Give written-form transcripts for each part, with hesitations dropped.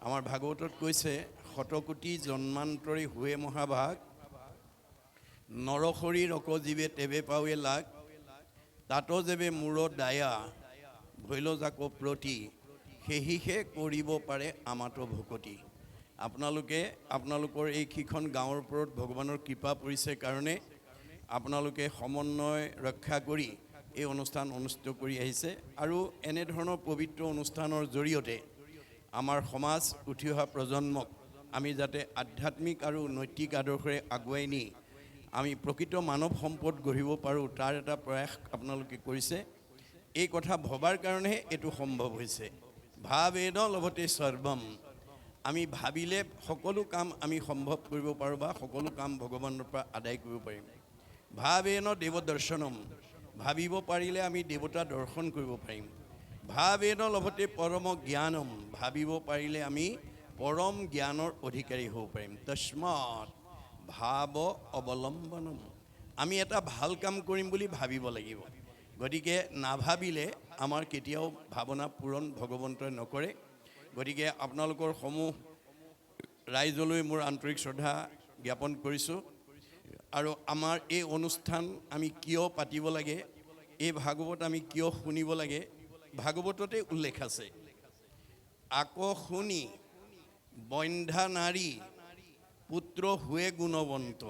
আমাৰ ভাগৱতত কৈছে শতকোটি জন্মান্তৰী হুৱে মহাভাগ নৰশৰীৰ অকজীৱে তেবে পাৱে লাগ তাতো যেবে মূৰত দায়া ভৈল জাকো প্ৰতি সেহিহে কৰিব পাৰে আমাতো ভকতি। আপোনালোকৰ এইকেইখন গাঁৱৰ ওপৰত ভগৱানৰ কৃপা পৰিছে কাৰণে আপোনালোকে সমন্বয় ৰক্ষা কৰি এই অনুষ্ঠান অনুষ্ঠিত কৰি আহিছে আৰু এনেধৰণৰ পবিত্ৰ অনুষ্ঠানৰ জৰিয়তে আমাৰ সমাজ উঠি অহা প্ৰজন্মক আমি যাতে আধ্যাত্মিক আৰু নৈতিক আদৰ্শৰে আগুৱাই নি আমি প্ৰকৃত মানৱ সম্পদ গঢ়িব পাৰোঁ তাৰ এটা প্ৰয়াস আপোনালোকে কৰিছে। এই কথা ভবাৰ কাৰণেহে এইটো সম্ভৱ হৈছে। ভাবেন লভতে সৰ্বম, আমি ভাবিলে সকলো কাম আমি সম্ভৱ কৰিব পাৰোঁ বা সকলো কাম ভগৱানৰ পৰা আদায় কৰিব পাৰিম। ভাবেন দেৱ দৰ্শনম, ভাবিব পাৰিলে আমি দেৱতা দৰ্শন কৰিব পাৰিম। ভাবেন লভতে পৰম জ্ঞানম, ভাবিব পাৰিলে আমি পৰম জ্ঞানৰ অধিকাৰী হ'ব পাৰিম। তস্মাৎ ভাৱ অৱলম্বনম, আমি এটা ভাল কাম কৰিম বুলি ভাবিব লাগিব। গতিকে নাভাবিলে আমাৰ কেতিয়াও ভাৱনা পূৰণ ভগৱন্তই নকৰে। গতিকে আপোনালোকৰ সমূহ ৰাইজলৈ মোৰ আন্তৰিক শ্ৰদ্ধা জ্ঞাপন কৰিছোঁ। আৰু আমাৰ এই অনুষ্ঠান আমি কিয় পাতিব লাগে, এই ভাগৱত আমি কিয় শুনিব লাগে, ভাগৱততে উল্লেখ আছে। আকৌ শুনি বন্ধ্যা নাৰী পুত্ৰ হুৱে গুণৱন্ত,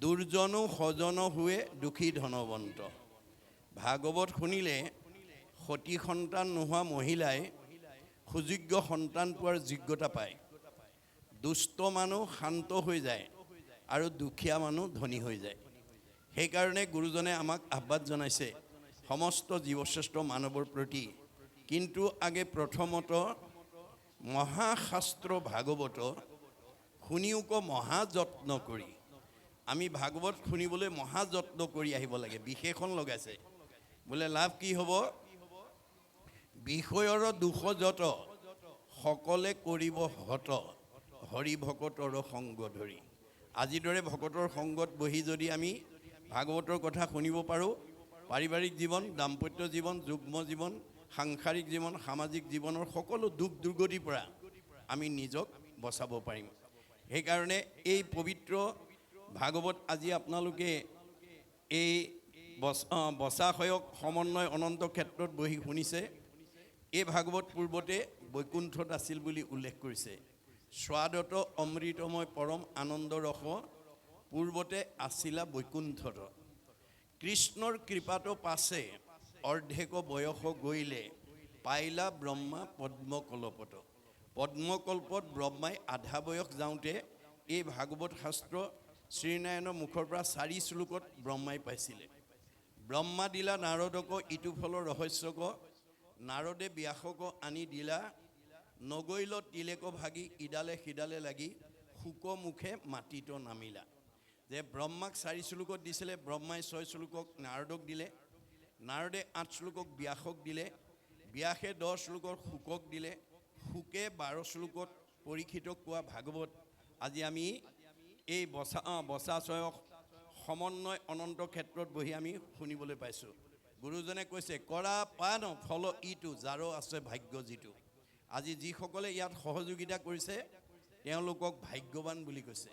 দুৰ্জনো সজন হুৱে দুখী ধনৱন্ত। ভাগৱত শুনিলে সতী সন্তান নোহোৱা মহিলাই সুযোগ্য সন্তান পোৱাৰ যোগ্যতা পায়। দুষ্ট মানুহ শান্ত হৈ যায় আৰু দুখীয়া মানুহ ধনী হৈ যায়। সেইকাৰণে গুৰুজনে আমাক আহ্বান জনাইছে সমস্ত জীৱশ্ৰেষ্ঠ মানৱৰ প্ৰতি। কিন্তু আগে প্ৰথমত মহাশাস্ত্ৰ ভাগৱত শুনিওক মহাযত্ন কৰি, আমি ভাগৱত শুনিবলৈ মহাযত্ন কৰি আহিব লাগে। বিশেষণ লগাইছে বোলে লাভ কি হ'ব, বিষয়ৰ দুখ যত সকলে কৰিব হত হৰি ভকতৰ সংগ ধৰি। আজিৰ দৰে ভকতৰ সংগত বহি যদি আমি ভাগৱতৰ কথা শুনিব পাৰোঁ, পাৰিবাৰিক জীৱন, দাম্পত্য জীৱন, যুগ্ম জীৱন, সাংসাৰিক জীৱন, সামাজিক জীৱনৰ সকলো দুখ দুৰ্গতিৰ পৰা আমি নিজক বচাব পাৰিম। সেইকাৰণে এই পবিত্ৰ ভাগৱত আজি আপোনালোকে এই বচাসয়ক সমন্বয় অনন্ত ক্ষেত্ৰত বহি শুনিছে। এই ভাগৱত পূৰ্বতে বৈকুণ্ঠত আছিল বুলি উল্লেখ কৰিছে। স্বাদত অমৃতময় পৰম আনন্দ ৰস পূৰ্বতে আছিলা বৈকুণ্ঠত। কৃষ্ণৰ কৃপাটো পাছে অৰ্ধেক বয়স গৈলে পাইলা ব্ৰহ্মা পদ্মকল্পত। পদ্মকল্পত ব্ৰহ্মাই আধা বয়স যাওঁতে এই ভাগৱত শাস্ত্ৰ শ্ৰীনাৰায়ণৰ মুখৰ পৰা 4 শ্লোকত ব্ৰহ্মাই পাইছিলে। ব্ৰহ্মা দিলা নাৰদক ইটো ফলৰ ৰহস্যক, নাৰদে ব্যাসক আনি দিলা নগৈল তিলেক ভাগি ইডালে সিডালে লাগি শুক মুখে মাটিত নামিলা। যে ব্ৰহ্মাক 4 শ্লোকত দিছিলে, ব্ৰহ্মাই 6 শ্লোকক নাৰদক দিলে, নাৰদে 8 শ্লোকক ব্যাসক দিলে, ব্যাসে 10 শ্লোকত শুকক দিলে, শুকে 12 শ্লোকত পৰীক্ষিতক কোৱা ভাগৱত আজি আমি এই বচাচয়ক সমন্বয় অনন্ত ক্ষেত্ৰত বহি আমি শুনিবলৈ পাইছোঁ। গুৰুজনে কৈছে কৰা পান ফল ইটো যাৰ আছে ভাগ্য যিটো। আজি যিসকলে ইয়াত সহযোগিতা কৰিছে তেওঁলোকক ভাগ্যৱান বুলি কৈছে।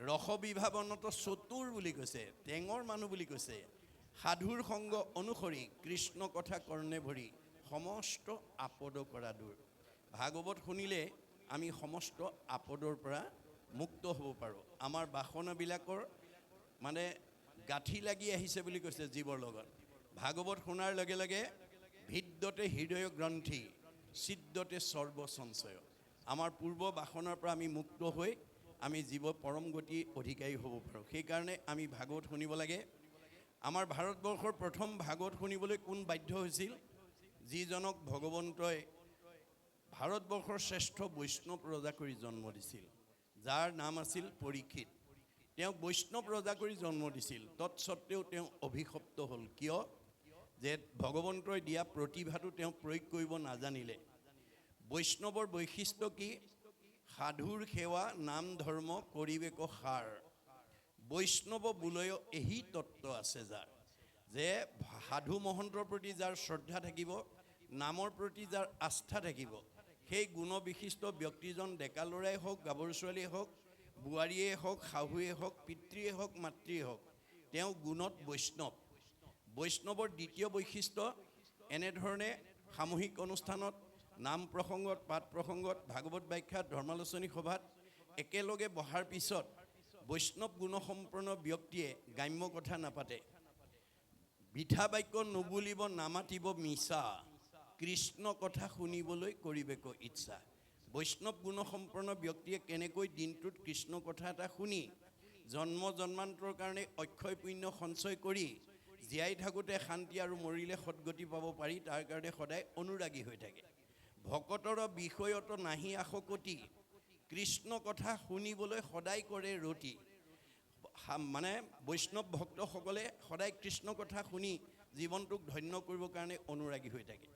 ৰস বিভাৱনত চতুৰ বুলি কৈছে, টেঙৰ মানুহ বুলি কৈছে। সাধুৰ সংগ অনুসৰি কৃষ্ণ কথা কৰ্ণে ভৰি সমস্ত আপদ কৰা দূৰ। ভাগৱত শুনিলে আমি সমস্ত আপদৰ পৰা মুক্ত হ'ব পাৰোঁ। আমাৰ বাসনাবিলাকৰ মানে গাঁঠি লাগি আহিছে বুলি কৈছে জীৱৰ লগত। ভাগৱত শুনাৰ লগে লগে ভিদ্যতে হৃদয় গ্ৰন্থি ছিদ্যতে সৰ্ব সঞ্চয়। আমাৰ পূৰ্ব বাসনাৰ পৰা আমি মুক্ত হৈ আমি জীৱ পৰম গতি অধিকাৰী হ'ব পাৰোঁ। সেইকাৰণে আমি ভাগৱত শুনিব লাগে। আমাৰ ভাৰতবৰ্ষৰ প্ৰথম ভাগৱত শুনিবলৈ কোন বাধ্য হৈছিল? যিজনক ভগৱন্তই ভাৰতবৰ্ষৰ শ্ৰেষ্ঠ বৈষ্ণৱ ৰজা কৰি জন্ম দিছিল, যাৰ নাম আছিল পৰীক্ষিত। তেওঁক বৈষ্ণৱ ৰজা কৰি জন্ম দিছিল, তৎসত্বেও তেওঁ অভিশপ্ত হ'ল। কিয়? যে ভগৱন্তই দিয়া প্ৰতিভাটো তেওঁ প্ৰয়োগ কৰিব নাজানিলে। বৈষ্ণৱৰ বৈশিষ্ট্য কি? সাধুৰ সেৱা নাম ধৰ্ম কৰিবেক সাৰ। বৈষ্ণৱ বোলয় এহি তত্ত্ব আছে যাৰ। যে সাধু মহন্তৰ প্ৰতি যাৰ শ্ৰদ্ধা থাকিব, নামৰ প্ৰতি যাৰ আস্থা থাকিব, সেই গুণবিশিষ্ট ব্যক্তিজন ডেকা ল'ৰাই হওক, গাভৰু ছোৱালীয়ে হওক, বোৱাৰীয়ে হওক, শাহুৱে হওক, পিতৃয়ে হওক, মাতৃয়ে হওক, তেওঁ গুণত বৈষ্ণৱ। বৈষ্ণৱৰ দ্বিতীয় বৈশিষ্ট্য, এনেধৰণে সামূহিক অনুষ্ঠানত, নাম প্ৰসংগত, পাঠ প্ৰসংগত, ভাগৱত ব্যাখ্যাত, ধৰ্মালোচনী সভাত একেলগে বহাৰ পিছত বৈষ্ণৱ গুণসম্পন্ন ব্যক্তিয়ে গ্ৰাম্য কথা নাপাতে। বিঠা বাক্য নুবুলিব, নামাতিব মিছা, কৃষ্ণ কথা শুনিবলৈ কৰিবেক ইচ্ছা। বৈষ্ণৱ গুণসম্পন্ন ব্যক্তিয়ে কেনেকৈ দিনটোত কৃষ্ণ কথা এটা শুনি জন্ম জন্মান্তৰ কাৰণে অক্ষয় পুণ্য সঞ্চয় কৰি জীয়াই থাকোঁতে শান্তি আৰু মৰিলে সদ্গতি পাব পাৰি, তাৰ কাৰণে সদায় অনুৰাগী হৈ থাকে। ভকতৰ বিষয়ত নাহি আশকতি, কৃষ্ণ কথা শুনিবলৈ সদায় কৰে ৰতি। মানে বৈষ্ণৱ ভক্তসকলে সদায় কৃষ্ণ কথা শুনি জীৱনটোক ধন্য কৰিবৰ কাৰণে অনুৰাগী হৈ থাকে।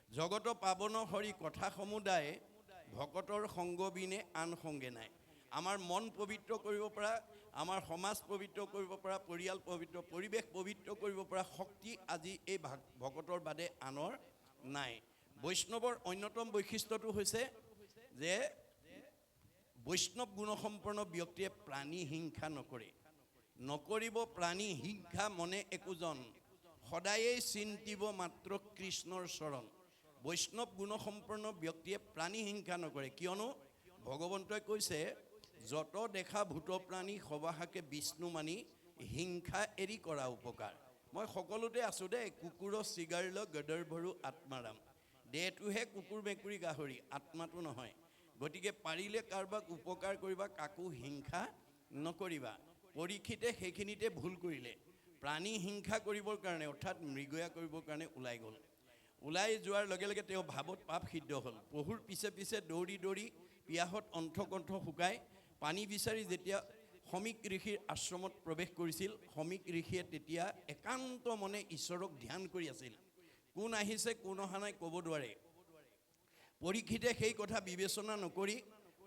জগত পাৱন হৰি কথা সমুদায়, ভকতৰ সংগ বিনে আন সংগে নাই। আমাৰ মন পবিত্ৰ কৰিব পৰা, আমাৰ সমাজ পবিত্ৰ কৰিব পৰা, পৰিয়াল পবিত্ৰ, পৰিৱেশ পবিত্ৰ কৰিব পৰা শক্তি আজি এই ভকতৰ বাদে আনৰ নাই। বৈষ্ণৱৰ অন্যতম বৈশিষ্ট্যটো হৈছে যে বৈষ্ণৱ গুণসম্পন্ন ব্যক্তিয়ে প্ৰাণী হিংসা নকৰে। নকৰিব প্ৰাণী হিংসা মনে একোজন, সদায়েই চিন্তিব মাত্ৰ কৃষ্ণৰ চৰণ। বৈষ্ণৱ গুণসম্পন্ন ব্যক্তিয়ে প্ৰাণী হিংসা নকৰে, কিয়নো ভগৱন্তই কৈছে, যত দেখা ভূত প্ৰাণী সবাহাকে বিষ্ণু মানি, হিংসা এৰি কৰা উপকাৰ। মই সকলোতে আছোঁ দেই, কুকুৰ চিগাৰল গদৰ ভৰু আত্মাৰাম। দেহটোহে কুকুৰ মেকুৰী গাহৰি, আত্মাটো নহয়। গতিকে পাৰিলে কাৰোবাক উপকাৰ কৰিবা, কাকো হিংসা নকৰিবা। পৰীক্ষিতে সেইখিনিতে ভুল কৰিলে, প্ৰাণী হিংসা কৰিবৰ কাৰণে অৰ্থাৎ মৃগয়া কৰিবৰ কাৰণে ওলাই গ'ল। ওলাই যোৱাৰ লগে লগে তেওঁ ভাৱত পাপ সিদ্ধ হ'ল। পহুৰ পিছে পিছে দৌৰি দৌৰি পিয়াহত অণ্ঠকণ্ঠ শুকাই পানী বিচাৰি যেতিয়া সমীক ঋষিৰ আশ্ৰমত প্ৰৱেশ কৰিছিল, সমীক ঋষিয়ে তেতিয়া একান্ত মনে ঈশ্বৰক ধ্যান কৰি আছিল। কোন আহিছে কোন অহা নাই ক'ব নোৱাৰে। পৰীক্ষিতে সেই কথা বিবেচনা নকৰি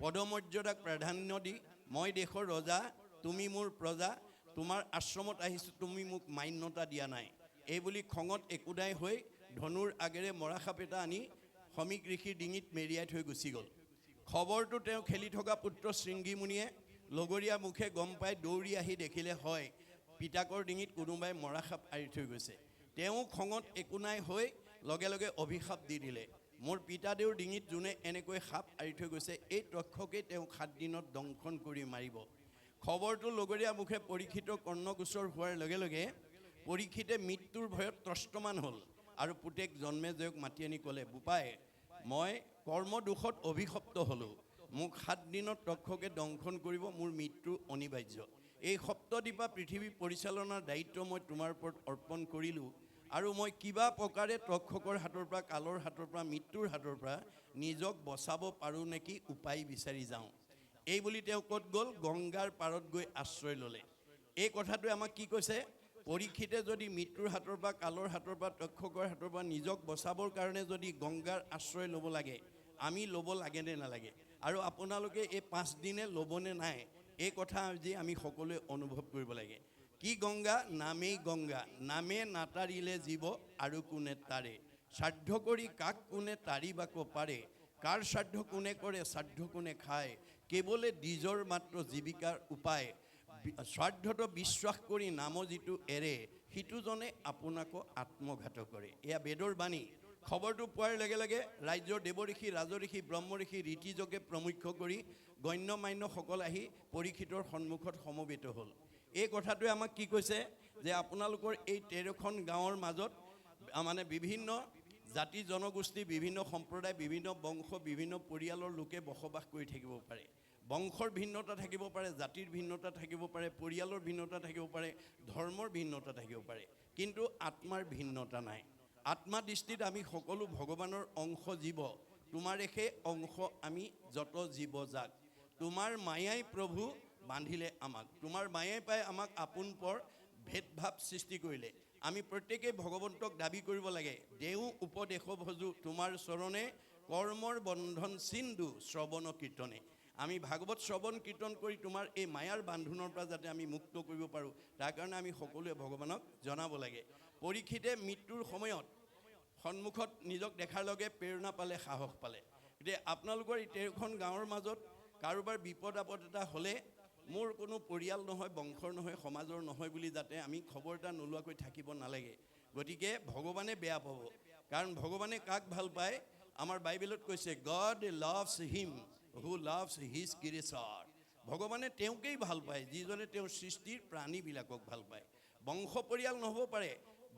পদমৰ্যাদাক প্ৰাধান্য দি, মই দেশৰ ৰজা, তুমি মোৰ প্ৰজা, তোমাৰ আশ্ৰমত আহিছোঁ, তুমি মোক মান্যতা দিয়া নাই, এইবুলি খঙত একোদাই হৈ ধনুৰ আগেৰে মৰাসাপ এটা আনি সমীক ঋষিৰ ডিঙিত মেৰিয়াই থৈ গুচি গ'ল। খবৰটো তেওঁ খেলি থকা পুত্ৰ শৃংগীমুনিয়ে লগৰীয়া মুখে গম পাই দৌৰি আহি দেখিলে, হয় পিতাকৰ ডিঙিত কোনোবাই মৰাসাপ আঁৰি থৈ গৈছে। তেওঁ খঙত একো নাই হৈ লগে লগে অভিশাপ দি দিলে, মোৰ পিতাদেউৰ ডিঙিত যোনে এনেকৈ সাপ আঁৰি থৈ গৈছে, এই তক্ষকেই তেওঁ 7 দিনত দংশন কৰি মাৰিব। খবৰটো লগৰীয়া মুখে পৰীক্ষিতৰ কৰ্ণগোচৰ হোৱাৰ লগে লগে পৰীক্ষিতে মৃত্যুৰ ভয়ত ত্ৰস্তমান হ'ল আৰু পুতেক জন্মেজয়ক মাতি আনি ক'লে, বোপাই মই কৰ্মদোষত অভিশপ্ত হ'লোঁ, মোক 7 দিনত তক্ষকে দংশন কৰিব, মোৰ মৃত্যু অনিবাৰ্য। এই সপ্তদ্বীপা পৃথিৱী পৰিচালনাৰ দায়িত্ব মই তোমাৰ ওপৰত অৰ্পণ কৰিলোঁ, আৰু মই কিবা প্ৰকাৰে তক্ষকৰ হাতৰ পৰা, কালৰ হাতৰ পৰা, মৃত্যুৰ হাতৰ পৰা নিজক বচাব পাৰোঁ নেকি উপায় বিচাৰি যাওঁ। এইবুলি তেওঁ ক'ত গ'ল, গংগাৰ পাৰত গৈ আশ্ৰয় ল'লে। এই কথাটোৱে আমাক কি কৈছে, পৰীক্ষিতে যদি মৃত্যুৰ হাতৰ পৰা, কালৰ হাতৰ পৰা, তক্ষকৰ হাতৰ পৰা নিজক বচাবৰ কাৰণে যদি গংগাৰ আশ্ৰয় ল'ব লাগে, আমি ল'ব লাগে নে নালাগে? আৰু আপোনালোকে এই 5 দিনে ল'বনে নাই, এই কথা আজি আমি সকলোৱে অনুভৱ কৰিব লাগে। কি গংগা? নামেই গংগা, নামে নাতাৰিলে জীৱ আৰু কোনে তাৰে, শ্ৰাদ্ধ কৰি কাক কোনে তাৰিবাক পাৰে, কাৰ শ্ৰাদ্ধ কোনে কৰে, শ্ৰাদ্ধ কোনে খায়, কেৱলে দ্বিজৰ মাত্ৰ জীৱিকাৰ উপায়, শ্ৰাদ্ধটো বিশ্বাস কৰি নাম যিটো এৰে, সিটোজনে আপোনাকো আত্মঘাত কৰে। এয়া বেদৰ বাণী। খবৰটো পোৱাৰ লগে লগে ৰাজ্যৰ দেৱঋষি, ৰাজঋষি, ব্ৰহ্মঋষি, ৰীতিযোগে প্ৰমুখ্য কৰি গণ্য মান্যসকল আহি পৰীক্ষিতৰ সন্মুখত সমবেত হ'ল। এই কথাটোৱে আমাক কি কৈছে, যে আপোনালোকৰ এই 13খন গাঁৱৰ মাজত মানে বিভিন্ন জাতি জনগোষ্ঠী, বিভিন্ন সম্প্ৰদায়, বিভিন্ন বংশ, বিভিন্ন পৰিয়ালৰ লোকে বসবাস কৰি থাকিব পাৰে। বংশৰ ভিন্নতা থাকিব পাৰে, জাতিৰ ভিন্নতা থাকিব পাৰে, পৰিয়ালৰ ভিন্নতা থাকিব পাৰে, ধৰ্মৰ ভিন্নতা থাকিব পাৰে, কিন্তু আত্মাৰ ভিন্নতা নাই। আত্মা দৃষ্টিত আমি সকলো ভগৱানৰ অংশ জীৱ, তোমাৰে সেই অংশ আমি যত জীৱ জাক। তোমাৰ মায়াই প্ৰভু বান্ধিলে আমাক, তোমাৰ মায়াই পাই আমাক আপোন পৰ ভেদভাৱ সৃষ্টি কৰিলে। আমি প্ৰত্যেকেই ভগৱন্তক দাবী কৰিব লাগে, দেও উপদেশ ভজু তোমাৰ চৰণে, কৰ্মৰ বন্ধন চিন্ধু শ্ৰৱণ কীৰ্তনে। আমি ভাগৱত শ্ৰৱণ কীৰ্তন কৰি তোমাৰ এই মায়াৰ বান্ধোনৰ পৰা যাতে আমি মুক্ত কৰিব পাৰোঁ, তাৰ কাৰণে আমি সকলোৱে ভগৱানক জনাব লাগে। পৰীক্ষিতে মৃত্যুৰ সময়ত সন্মুখত নিজক দেখাৰ লগে প্ৰেৰণা পালে, সাহস পালে। গতিকে আপোনালোকৰ ইটেখন গাঁৱৰ মাজত কাৰোবাৰ বিপদ আপদ এটা হ'লে মোৰ কোনো পৰিয়াল নহয়, বংশৰ নহয়, সমাজৰ নহয় বুলি যাতে আমি খবৰ এটা নোলোৱাকৈ থাকিব নালাগে। গতিকে ভগৱানে বেয়া পাব, কাৰণ ভগৱানে কাক ভাল পায়? আমাৰ বাইবেলত কৈছে গড লাভছ হিম হু লাভছ হিজ ক্ৰিয়েচাৰ। ভগৱানে তেওঁকেই ভাল পায় যিজনে তেওঁৰ সৃষ্টিৰ প্ৰাণীবিলাকক ভাল পায়। বংশ পৰিয়াল নহ'ব পাৰে,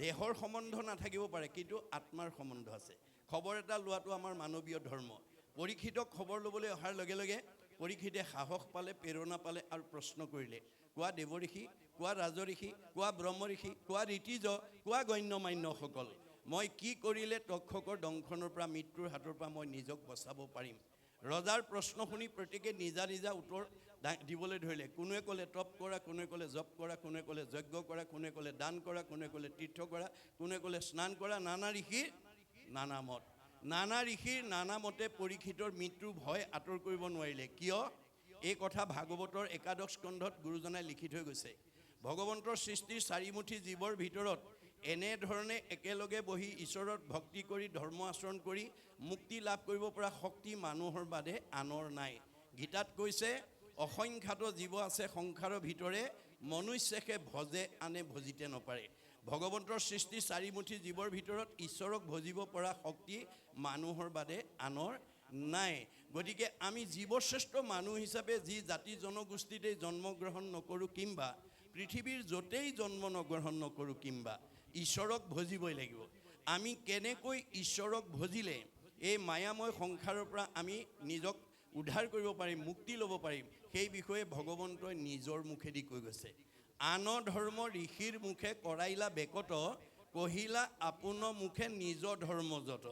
দেহৰ সম্বন্ধ নাথাকিব পাৰে, কিন্তু আত্মাৰ সম্বন্ধ আছে। খবৰ এটা লোৱাটো আমাৰ মানৱীয় ধৰ্ম। পৰীক্ষিতক খবৰ ল'বলৈ অহাৰ লগে লগে পৰীক্ষিতে সাহস পালে, প্ৰেৰণা পালে আৰু প্ৰশ্ন কৰিলে, কোৱা দেৱঋষি, কোৱা ৰাজঋষি, কোৱা ব্ৰহ্মঋষি, কোৱা ঋতিজ, কোৱা গণ্যমান্যসকল, মই কি কৰিলে তক্ষকৰ দংশনৰ পৰা, মৃত্যুৰ হাতৰ পৰা মই নিজক বচাব পাৰিম? ৰজাৰ প্ৰশ্ন শুনি প্ৰত্যেকে নিজা নিজা উত্তৰ দিবলৈ ধৰিলে। কোনোৱে ক'লে তপ কৰা, কোনোৱে ক'লে জপ কৰা, কোনোৱে ক'লে যজ্ঞ কৰা, কোনোৱে ক'লে দান কৰা, কোনোৱে ক'লে তীৰ্থ কৰা, কোনোৱে ক'লে স্নান কৰা। নানা ঋষিৰ নানা মত। নানা ঋষিৰ নানা মতে পৰীক্ষিতৰ মৃত্যুৰ ভয় আঁতৰ কৰিব নোৱাৰিলে। কিয়? এই কথা ভাগৱতৰ একাদশ স্কন্ধত গুৰুজনাই লিখি থৈ গৈছে। ভগৱন্তৰ সৃষ্টিৰ চাৰিমুঠি জীৱৰ ভিতৰত এনেধৰণে একেলগে বহি ঈশ্বৰত ভক্তি কৰি ধৰ্ম আচৰণ কৰি মুক্তি লাভ কৰিব পৰা শক্তি মানুহৰ বাদে আনৰ নাই। গীতাত কৈছে অসংখ্যাত জীৱ আছে সংসাৰৰ ভিতৰে, মনুষ্যকে ভজে আনে ভজিতে নপাৰে। ভগৱন্তৰ সৃষ্টি চাৰিমুঠি জীৱৰ ভিতৰত ঈশ্বৰক ভজিব পৰা শক্তি মানুহৰ বাদে আনৰ নাই। গতিকে আমি জীৱশ্ৰেষ্ঠ মানুহ হিচাপে যি জাতি জনগোষ্ঠীতে জন্মগ্ৰহণ নকৰোঁ কিম্বা পৃথিৱীৰ য'তেই জন্ম নগ্ৰহণ নকৰোঁ কিম্বা ঈশ্বৰক ভজিবই লাগিব। আমি কেনেকৈ ঈশ্বৰক ভজিলে এই মায়াময় সংসাৰৰ পৰা আমি নিজক উদ্ধাৰ কৰিব পাৰিম, মুক্তি ল'ব পাৰিম, সেই বিষয়ে ভগৱন্তই নিজৰ মুখেদি কৈ গৈছে। আন ধৰ্ম ঋষিৰ মুখে কৰাইলা বেকত, কহিলা আপোন মুখে নিজ ধৰ্ম যত।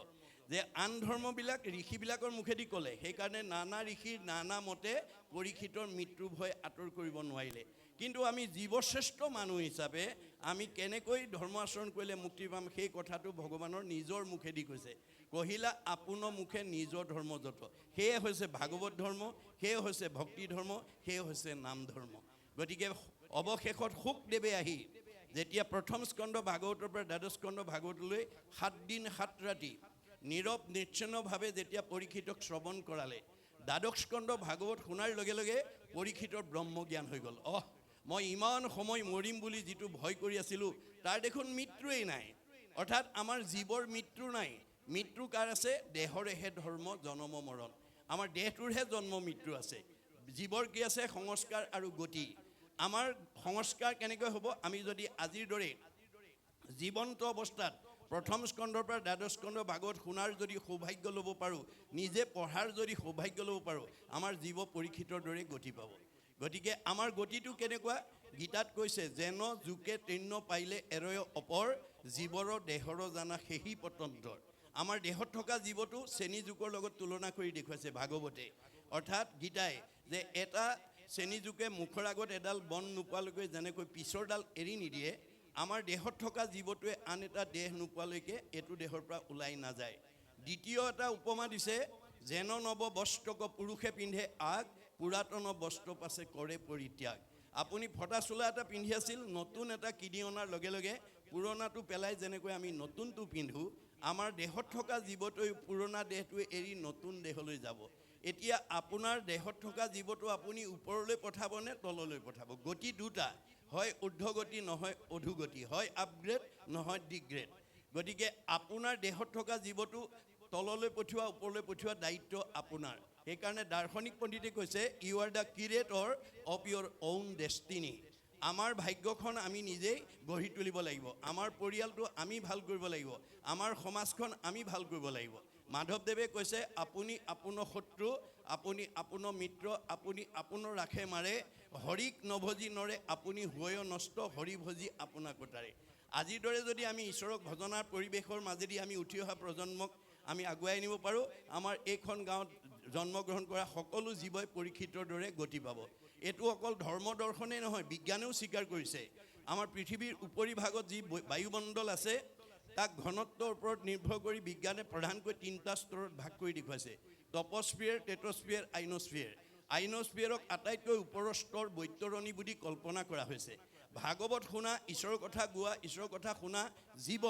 যে আন ধৰ্মবিলাক ঋষিবিলাকৰ মুখেদি ক'লে, সেইকাৰণে নানা ঋষিৰ নানা মতে পৰীক্ষিতৰ মৃত্যু ভয় আঁতৰ কৰিব নোৱাৰিলে। কিন্তু আমি জীৱশ্ৰেষ্ঠ মানুহ হিচাপে আমি কেনেকৈ ধৰ্ম আচৰণ কৰিলে মুক্তি পাম, সেই কথাটো ভগৱানৰ নিজৰ মুখেদি কৈছে। কহিলা আপোন মুখে নিজৰ ধৰ্ম যত। সেয়ে হৈছে ভাগৱত ধৰ্ম, সেয়ে হৈছে ভক্তি ধৰ্ম, সেয়ে হৈছে নাম ধৰ্ম। গতিকে অৱশেষত শুকদেৱে আহি যেতিয়া প্ৰথম স্কন্ধ ভাগৱতৰ পৰা দ্বাদশ স্কন্ধ ভাগৱতলৈ 7 দিন 7 ৰাতি নীৰৱ নিশ্চন্নভাৱে যেতিয়া পৰীক্ষিতক শ্ৰৱণ কৰালে, দ্বাদশ স্কন্ধ ভাগৱত শুনাৰ লগে লগে পৰীক্ষিতৰ ব্ৰহ্মজ্ঞান হৈ গ'ল। মই ইমান সময় মৰিম বুলি যিটো ভয় কৰি আছিলোঁ, তাৰ দেখোন মৃত্যুৱেই নাই। অৰ্থাৎ আমাৰ জীৱৰ মৃত্যু নাই। মৃত্যু কাৰ আছে? দেহৰেহে ধৰ্ম জনম মৰণ। আমাৰ দেহটোৰহে জন্ম মৃত্যু আছে। জীৱৰ কি আছে? সংস্কাৰ আৰু গতি। আমাৰ সংস্কাৰ কেনেকৈ হ'ব? আমি যদি আজিৰ দৰে জীৱন্ত অৱস্থাত প্ৰথম স্কন্ধৰ পৰা দ্বাদশ স্কন্ধ ভাগৱত শুনাৰ যদি সৌভাগ্য ল'ব পাৰোঁ, নিজে পঢ়াৰ যদি সৌভাগ্য ল'ব পাৰোঁ, আমাৰ জীৱ পৰীক্ষিতৰ দৰে গতি পাব। গতিকে আমাৰ গতিটো কেনেকুৱা? গীতাত কৈছে যেন জোকে তৃণ পাইলে এৰয় অপৰ, জীৱৰ দেহৰ জানা সেহি পতন্তৰ। আমাৰ দেহত থকা জীৱটো শ্ৰেণী জোকৰ লগত তুলনা কৰি দেখুৱাইছে ভাগৱতে। অৰ্থাৎ গীতাই যে এটা শ্ৰেণী জোকে মুখৰ আগত এডাল বন নোপোৱালৈকে যেনেকৈ পিছৰডাল এৰি নিদিয়ে, আমাৰ দেহত থকা জীৱটোৱে আন এটা দেহ নোপোৱালৈকে এইটো দেহৰ পৰা ওলাই নাযায়। দ্বিতীয় এটা উপমা দিছে, যেন নৱ বস্ত্ৰক পুৰুষে পিন্ধে আগ, পুৰাতন বস্ত্ৰ পাছে কৰে পৰিত্যাগ। আপুনি ফটা চোলা এটা পিন্ধি আছিল, নতুন এটা কিনি অনাৰ লগে লগে পুৰণাটো পেলাই যেনেকৈ আমি নতুনটো পিন্ধোঁ, আমাৰ দেহত থকা জীৱটোৱে পুৰণা দেহটোৱে এৰি নতুন দেহলৈ যাব। এতিয়া আপোনাৰ দেহত থকা জীৱটো আপুনি ওপৰলৈ পঠাবনে তললৈ পঠাব? গতি দুটা, হয় ঊৰ্ধ্বগতি নহয় অধোগতি, হয় আপগ্ৰেড নহয় ডিগ্ৰেড। গতিকে আপোনাৰ দেহত থকা জীৱটো তললৈ পঠিওৱা ওপৰলৈ পঠিওৱা দায়িত্ব আপোনাৰ। সেইকাৰণে দাৰ্শনিক পণ্ডিতে কৈছে you are the curator of your own destiny. আমাৰ ভাগ্যখন আমি নিজেই গঢ়ি তুলিব লাগিব। আমাৰ পৰিয়ালটো আমি ভাল কৰিব লাগিব। আমাৰ সমাজখন আমি ভাল কৰিব লাগিব। মাধৱদেৱে কৈছে আপুনি আপোনাৰ শত্ৰু, আপুনি আপোনাৰ মিত্ৰ, আপুনি আপোনাৰ ৰাখে মাৰে, হৰিক নভজি নৰে আপুনি হৈ নষ্ট, হৰি ভজি আপোনাক কোটাৰে। আজিৰ দৰে যদি আমি ঈশ্বৰক ভজনাৰ পৰিৱেশৰ মাজেদি আমি উঠি অহা প্ৰজন্মক আমি আগুৱাই নিব পাৰোঁ, আমাৰ এইখন গাঁৱত জন্মগ্ৰহণ কৰা সকলো জীৱই পৰীক্ষিতৰ দৰে গতি পাব। এইটো অকল ধৰ্ম দৰ্শনেই নহয়, বিজ্ঞানেও স্বীকাৰ কৰিছে। আমাৰ পৃথিৱীৰ উপৰিভাগত যি বায়ুমণ্ডল আছে, তাক ঘনত্বৰ ওপৰত নিৰ্ভৰ কৰি বিজ্ঞানে প্ৰধানকৈ 3টা স্তৰত ভাগ কৰি দেখুৱাইছে: টপস্ফিয়াৰ, টেট্ৰস্ফিয়াৰ, আইনস্ফিয়াৰ। আইনস্ফিয়াৰক আটাইতকৈ ওপৰৰ স্তৰ বৈতৰণী বুলি কল্পনা কৰা হৈছে। ভাগৱত শুনা, ঈশ্বৰৰ কথা গোৱা, ঈশ্বৰৰ কথা শুনা জীৱ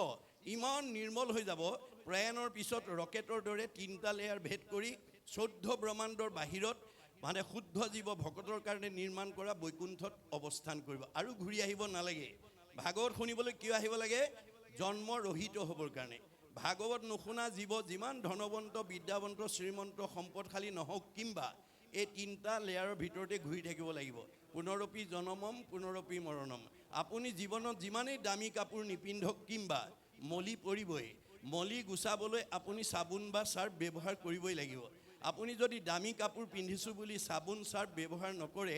ইমান নিৰ্মল হৈ যাব, প্ৰয়াণৰ পিছত ৰকেটৰ দৰে 3টা লেয়াৰ ভেদ কৰি 14 ব্ৰহ্মাণ্ডৰ বাহিৰত মানে শুদ্ধ জীৱ ভকতৰ কাৰণে নিৰ্মাণ কৰা বৈকুণ্ঠত অৱস্থান কৰিব আৰু ঘূৰি আহিব নালাগে। ভাগৱত শুনিবলৈ কিয় আহিব লাগে? জন্ম ৰহিত হ'বৰ কাৰণে। ভাগৱত নুশুনা জীৱ যিমান ধনৱন্ত বিদ্যাৱন্ত শ্ৰীমন্ত সম্পদশালী নহওক কিম্বা এই তিনিটা লেয়াৰৰ ভিতৰতে ঘূৰি থাকিব লাগিব। পুনৰপি জনমম পুনৰপি মৰণম। আপুনি জীৱনত যিমানেই দামী কাপোৰ নিপিন্ধক কিম্বা মলি পৰিবই। মলি গুচাবলৈ আপুনি চাবোন বা চাৰ্ফ ব্যৱহাৰ কৰিবই লাগিব। আপুনি যদি দামী কাপোৰ পিন্ধিছোঁ বুলি চাবোন চাৰ্ফ ব্যৱহাৰ নকৰে,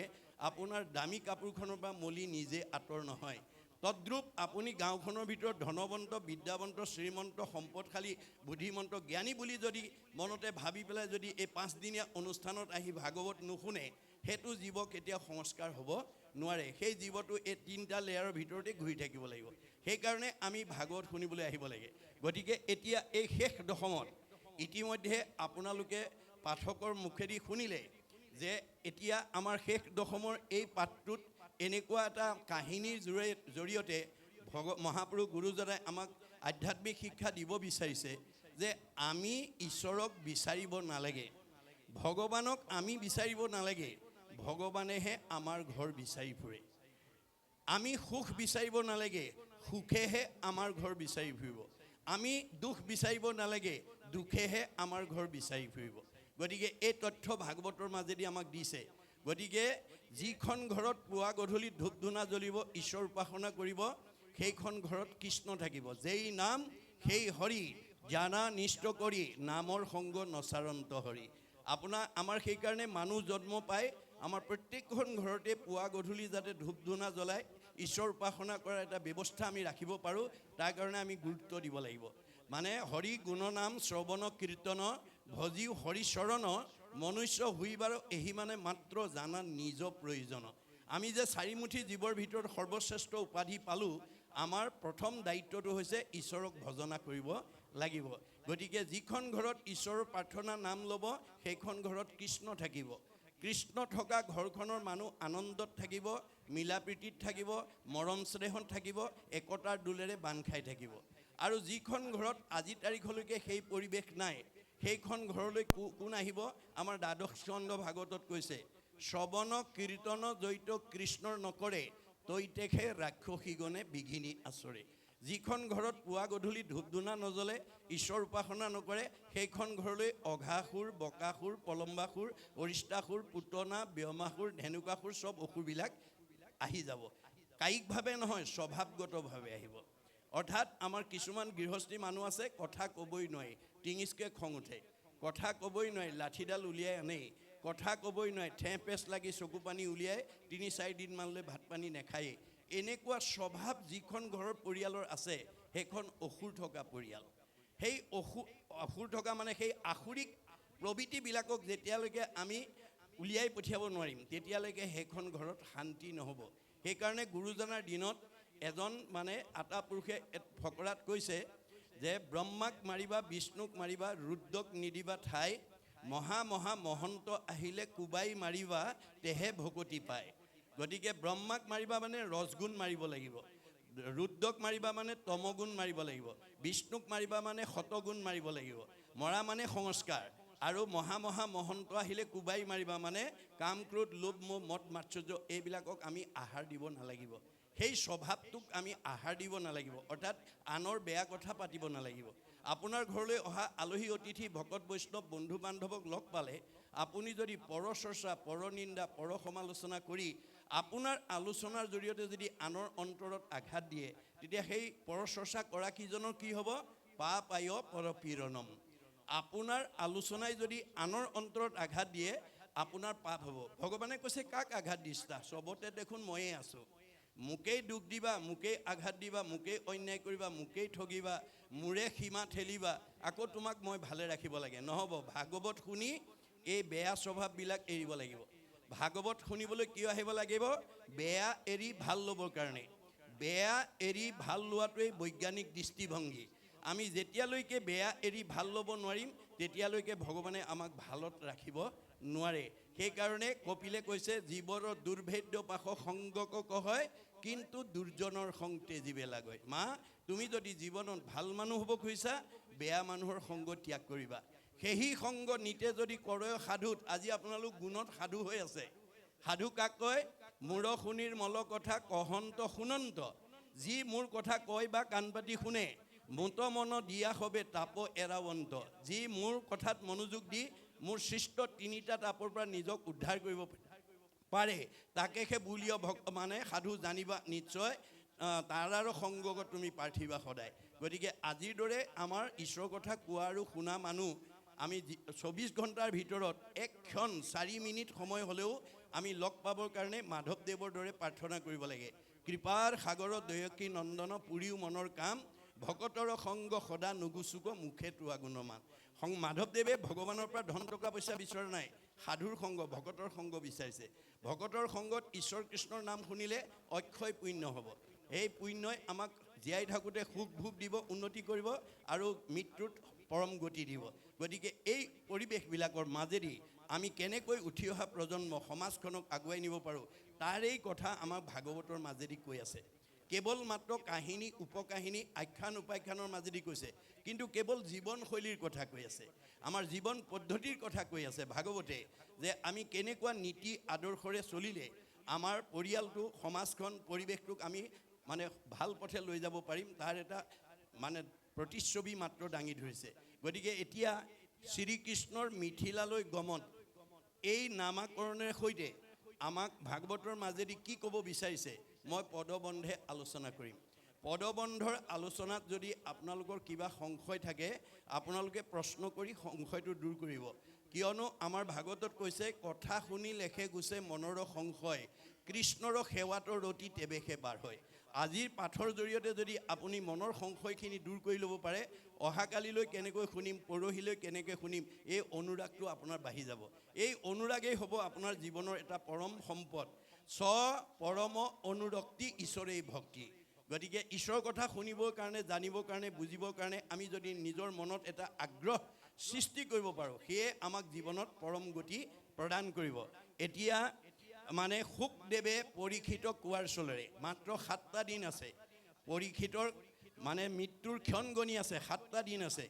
আপোনাৰ দামী কাপোৰখনৰ পৰা মলি নিজে আঁতৰ নহয়। তদ্ৰূপ আপুনি গাঁওখনৰ ভিতৰত ধনৱন্ত বিদ্যাৱন্ত শ্ৰীমন্ত সম্পদশালী বুদ্ধিমন্ত জ্ঞানী বুলি যদি মনতে ভাবি পেলাই যদি এই 5 দিনীয়া অনুষ্ঠানত আহি ভাগৱত নুশুনে, সেইটো জীৱ কেতিয়াও সংস্কাৰ হ'ব নোৱাৰে। সেই জীৱটো এই 3টা লেয়াৰৰ ভিতৰতে ঘূৰি থাকিব লাগিব। সেইকাৰণে আমি ভাগৱত শুনিবলৈ আহিব লাগে। গতিকে এতিয়া এই শেষ দশমত ইতিমধ্যে আপোনালোকে পাঠকৰ মুখেদি শুনিলে যে এতিয়া আমাৰ শেষ দশমৰ এই পাঠটোত এনেকুৱা এটা কাহিনীৰ জৰিয়তে মহাপুৰুষ গুৰুজনাই আমাক আধ্যাত্মিক শিক্ষা দিব বিচাৰিছে যে আমি ঈশ্বৰক বিচাৰিব নালাগে, ভগৱানক আমি বিচাৰিব নালাগে, ভগৱানেহে আমাৰ ঘৰ বিচাৰি ফুৰে। আমি সুখ বিচাৰিব নালাগে, সুখেহে আমাৰ ঘৰ বিচাৰি ফুৰিব। আমি দুখ বিচাৰিব নালাগে, দুখেহে আমাৰ ঘৰ বিচাৰি ফুৰিব। গতিকে এই তথ্য ভাগৱতৰ মাজেদি আমাক দিছে। গতিকে যিখন ঘৰত পুৱা গধূলি ধূপ ধূনা জ্বলিব, ঈশ্বৰ উপাসনা কৰিব, সেইখন ঘৰত কৃষ্ণ থাকিব। যেই নাম সেই হৰি, জানা নিষ্ট কৰি নামৰ সংগ নচাৰন্ত হৰি। আমাৰ সেইকাৰণে মানুহ জন্ম পাই আমাৰ প্ৰত্যেকখন ঘৰতে পুৱা গধূলি যাতে ধূপ ধূনা জ্বলাই ঈশ্বৰ উপাসনা কৰাৰ এটা ব্যৱস্থা আমি ৰাখিব পাৰোঁ, তাৰ কাৰণে আমি গুৰুত্ব দিব লাগিব। মানে হৰি গুণনাম শ্ৰৱণ কীৰ্তন ভজিও হৰিচৰণ মনুষ্য হুইবাৰ এহি মানে মাত্ৰ জানা নিজ প্ৰয়োজন। আমি যে 4 মুঠি জীৱৰ ভিতৰত সৰ্বশ্ৰেষ্ঠ উপাধি পালোঁ, আমাৰ প্ৰথম দায়িত্বটো হৈছে ঈশ্বৰক ভজনা কৰিব লাগিব। গতিকে যিখন ঘৰত ঈশ্বৰৰ প্ৰাৰ্থনা নাম ল'ব, সেইখন ঘৰত কৃষ্ণ থাকিব। কৃষ্ণ থকা ঘৰখনৰ মানুহ আনন্দত থাকিব, মিলা প্ৰীতিত থাকিব, মৰম স্নেহত থাকিব, একতাৰ দোলেৰে বান্ধ খাই থাকিব। আৰু যিখন ঘৰত আজি তাৰিখলৈকে সেই পৰিৱেশ নাই, সেইখন ঘৰলৈ কোন আহিব? আমাৰ দ্বাদশ স্কন্ধ ভাগৱতত কৈছে, শ্ৰৱণ কীৰ্তন জৈত কৃষ্ণৰ নকৰে, তৈতেখে ৰাক্ষসীগণে বিঘিনি আচৰে। যিখন ঘৰত পুৱা গধূলি ধূপ ধূনা নজ্বলে, ঈশ্বৰ উপাসনা নকৰে, সেইখন ঘৰলৈ অঘাসুৰ, বকাসুৰ, পলম্বাসুৰ, অৰিষ্টাসুৰ, পুতনা, ব্যোমাসুৰ, ধেনুকাসুৰ চব অসুৰবিলাক আহি যাব। কায়িকভাৱে নহয়, স্বভাৱগতভাৱে আহিব। অৰ্থাৎ আমাৰ কিছুমান গৃহস্থী মানুহ আছে, কথা ক'বই নোৱাৰি, টিঙিচকৈ খং উঠে, কথা ক'বই নোৱাৰি, লাঠিডাল উলিয়াই আনেই, কথা ক'বই নোৱাৰি, ঠেহ পেচ লাগি চকু পানী উলিয়াই 3-4 দিনমানলৈ ভাত পানী নাখায়েই। এনেকুৱা স্বভাৱ যিখন ঘৰৰ পৰিয়ালৰ আছে, সেইখন অসুৰ থকা পৰিয়াল। সেই অসুৰ থকা মানে সেই আসুৰিক প্ৰবৃত্তিবিলাকক যেতিয়ালৈকে আমি উলিয়াই পঠিয়াব নোৱাৰিম, তেতিয়ালৈকে সেইখন ঘৰত শান্তি নহ'ব। সেইকাৰণে গুৰুজনাৰ দিনত এজন মানে আতা পুৰুষে ফকৰাত কৈছে যে ব্ৰহ্মাক মাৰিবা, বিষ্ণুক মাৰিবা, ৰুদ্ৰক নিদিবা ঠাই, মহা মহন্ত আহিলে কোবাই মাৰিবা, তেহে ভকতি পায়। গতিকে ব্ৰহ্মাক মাৰিবা মানে ৰজগুণ মাৰিব লাগিব, ৰুদ্ৰক মাৰিবা মানে তমগুণ মাৰিব লাগিব, বিষ্ণুক মাৰিবা মানে শতগুণ মাৰিব লাগিব, মৰা মানে সংস্কাৰ, আৰু মহা মহন্ত আহিলে কোবাই মাৰিবা মানে কাম ক্ৰোধ লোভ মোহ মদ মাৎসৰ্য এইবিলাকক আমি আহাৰ দিব নালাগিব। সেই স্বভাৱটোক আমি আহাৰ দিব নালাগিব। অৰ্থাৎ আনৰ বেয়া কথা পাতিব নালাগিব। আপোনাৰ ঘৰলৈ অহা আলহী অতিথি ভকত বৈষ্ণৱ বন্ধু বান্ধৱক লগ পালে আপুনি যদি পৰচৰ্চা, পৰনিন্দা, পৰ সমালোচনা কৰি আপোনাৰ আলোচনাৰ জৰিয়তে যদি আনৰ অন্তৰত আঘাত দিয়ে, তেতিয়া সেই পৰচৰ্চা কৰা কিজনৰ কি হ'ব? পাপায় পৰপীড়নম। আপোনাৰ আলোচনাই যদি আনৰ অন্তৰত আঘাত দিয়ে, আপোনাৰ পাপ হ'ব। ভগৱানে কৈছে কাক আঘাত দিছা? চবতে দেখোন ময়ে আছোঁ। মোকেই দুখ দিবা, মোকেই আঘাত দিবা, মোকেই অন্যায় কৰিবা, মোকেই ঠগিবা, মোৰে সীমা ঠেলিবা, আকৌ তোমাক মই ভালে ৰাখিব লাগে। নহ'ব। ভাগৱত শুনি এই বেয়া স্বভাৱবিলাক এৰিব লাগিব। ভাগৱত শুনিবলৈ কিয় আহিব লাগিব? বেয়া এৰি ভাল ল'বৰ কাৰণে। বেয়া এৰি ভাল লোৱাটোৱেই বৈজ্ঞানিক দৃষ্টিভংগী। আমি যেতিয়ালৈকে বেয়া এৰি ভাল ল'ব নোৱাৰিম, তেতিয়ালৈকে ভগৱানে আমাক ভালত ৰাখিব নোৱাৰে। সেইকাৰণে কপিলে কৈছে, জীৱৰ দুৰ্ভেদ্য পাশ সংগক কহয়, কিন্তু দুৰ্জনৰ সংগ তেজিবে লাগয়। মা, তুমি যদি জীৱনত ভাল মানুহ হ'ব খুজিছা, বেয়া মানুহৰ সংগ ত্যাগ কৰিবা। সেহি সংগ নিতে যদি কৰে সাধুত আজি আপোনালোক গুণত সাধু হৈ আছে সাধু কাক কয় মূৰ শুনিৰ মল কথা কহন্ত শুনন্ত যি মোৰ কথা কয় বা কাণ পাতি শুনে মত মন দিয়া হবে তাপ এৰাৱন্ত যি মোৰ কথাত মনোযোগ দি মোৰ সৃষ্ট তিনিটা তাপৰ পৰা নিজক উদ্ধাৰ কৰিব পাৰে তাকে সে বুলিয় মানে সাধু জানিবা নিশ্চয় তাৰ সংগত তুমি পাৰ্থিবা সদায় গতিকে আজিৰ দৰে আমাৰ ঈশ্বৰৰ কথা কোৱা আৰু শুনা মানুহ আমি 24 ঘণ্টাৰ ভিতৰত এক ক্ষণ 4 মিনিট সময় হ'লেও আমি লগ পাবৰ কাৰণে মাধৱদেৱৰ দৰে প্ৰাৰ্থনা কৰিব লাগে কৃপাৰ সাগৰ দয়কী নন্দন পুৰীও মনৰ কাম ভকতৰ সংগ সদা নুগুচুক মুখে তোৱা গুণমান মাধৱদেৱে ভগৱানৰ পৰা ধন টকা পইচা বিচৰা নাই সাধুৰ সংগ ভকতৰ সংগ বিচাৰিছে ভকতৰ সংগত ঈশ্বৰ কৃষ্ণৰ নাম শুনিলে অক্ষয় পুণ্য হ'ব এই পুণ্যই আমাক জীয়াই থাকোঁতে সুখ ভোগ দিব উন্নতি কৰিব আৰু মৃত্যুত পৰম গতি দিব গতিকে এই পৰিৱেশবিলাকৰ মাজেদি আমি কেনেকৈ উঠি অহা প্ৰজন্ম সমাজখনক আগুৱাই নিব পাৰোঁ তাৰেই কথা আমাক ভাগৱতৰ মাজেদি কৈ আছে কেৱল মাত্ৰ কাহিনী উপকাহিনী আখ্যান উপাখ্যানৰ মাজেদি কৈছে কিন্তু কেৱল জীৱনশৈলীৰ কথা কৈ আছে আমাৰ জীৱন পদ্ধতিৰ কথা কৈ আছে ভাগৱতে যে আমি কেনেকুৱা নীতি আদৰ্শৰে চলিলে আমাৰ পৰিয়ালটো সমাজখন পৰিৱেশটোক আমি মানে ভাল পথে লৈ যাব পাৰিম তাৰ এটা মানে প্ৰতিচ্ছবি মাত্ৰ দাঙি ধৰিছে গতিকে এতিয়া শ্ৰীকৃষ্ণৰ মিথিলালৈ গমন এই নামাকৰণৰ সৈতে আমাক ভাগৱতৰ মাজেদি কি ক'ব বিচাৰিছে মই পদবন্ধে আলোচনা কৰিম পদবন্ধৰ আলোচনাত যদি আপোনালোকৰ কিবা সংশয় থাকে আপোনালোকে প্ৰশ্ন কৰি সংশয়টো দূৰ কৰিব কিয়নো আমাৰ ভাগৱতত কৈছে কথা শুনি লেখে গুছে মনৰ সংশয় কৃষ্ণৰ সেৱাতৰ ৰতি তেবেশে পাৰ হয় আজিৰ পাঠৰ জৰিয়তে যদি আপুনি মনৰ সংশয়খিনি দূৰ কৰি ল'ব পাৰে অহাকালিলৈ কেনেকৈ শুনিম পৰহিলৈ কেনেকৈ শুনিম এই অনুৰাগটো আপোনাৰ বাঢ়ি যাব এই অনুৰাগেই হ'ব আপোনাৰ জীৱনৰ এটা পৰম সম্পদ পৰম অনুৰক্তি ঈশ্বৰেই ভক্তি গতিকে ঈশ্বৰৰ কথা শুনিবৰ কাৰণে জানিবৰ কাৰণে বুজিবৰ কাৰণে আমি যদি নিজৰ মনত এটা আগ্ৰহ সৃষ্টি কৰিব পাৰোঁ সেয়ে আমাক জীৱনত পৰম গতি প্ৰদান কৰিব এতিয়া মানে শুকদেৱে পৰীক্ষিতক কোৱাৰ চলেৰে মাত্ৰ 7টা দিন আছে পৰীক্ষিতৰ মানে মৃত্যুৰ ক্ষণ গণি আছে 7টা দিন আছে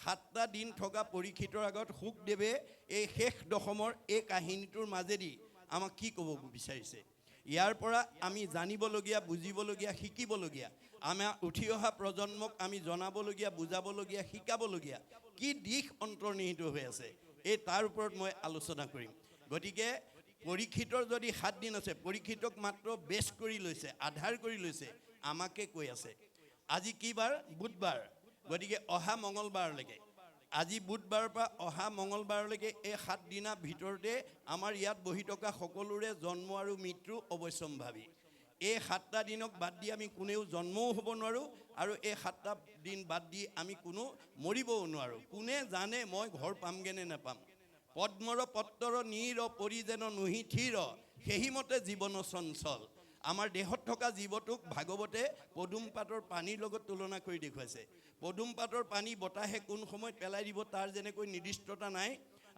7টা দিন থকা পৰীক্ষিতৰ আগত শুকদেৱে এই শেষ দশমৰ এই কাহিনীটোৰ মাজেদি আমাক কি ক'ব বিচাৰিছে ইয়াৰ পৰা আমি জানিবলগীয়া বুজিবলগীয়া শিকিবলগীয়া আমাৰ উঠি অহা প্ৰজন্মক আমি জনাবলগীয়া বুজাবলগীয়া শিকাবলগীয়া কি দিশ অন্তৰ্নিহিত হৈ আছে এই তাৰ ওপৰত মই আলোচনা কৰিম গতিকে পৰীক্ষিতৰ যদি 7 দিন আছে পৰীক্ষিতক মাত্ৰ বেছ কৰি লৈছে আধাৰ কৰি লৈছে আমাকে কৈ আছে আজি কি বাৰ বুধবাৰ গতিকে অহা মঙলবাৰলৈকে আজি বুধবাৰৰ পৰা অহা মঙলবাৰলৈকে এই 7 দিনৰ ভিতৰতে আমাৰ ইয়াত বহি থকা সকলোৰে জন্ম আৰু মৃত্যু অৱশ্যম্ভাৱী এই 7টা দিনক বাদ দি আমি কোনেও জন্মও হ'ব নোৱাৰোঁ আৰু এই 7টা দিন বাদ দি আমি কোনো মৰিবও নোৱাৰোঁ কোনে জানে মই ঘৰ পামগৈ নে নাপাম পদ্মৰ পত্ৰৰ নীৰ পৰি যেন নুহি থিৰ সেইমতে জীৱন চঞ্চল আমাৰ দেহত থকা জীৱটোক ভাগৱতে পদুম পাতৰ পানীৰ লগত তুলনা কৰি দেখুৱাইছে পদুম পাতৰ পানী বতাহে কোন সময়ত পেলাই দিব তাৰ যেনেকৈ নিৰ্দিষ্টতা নাই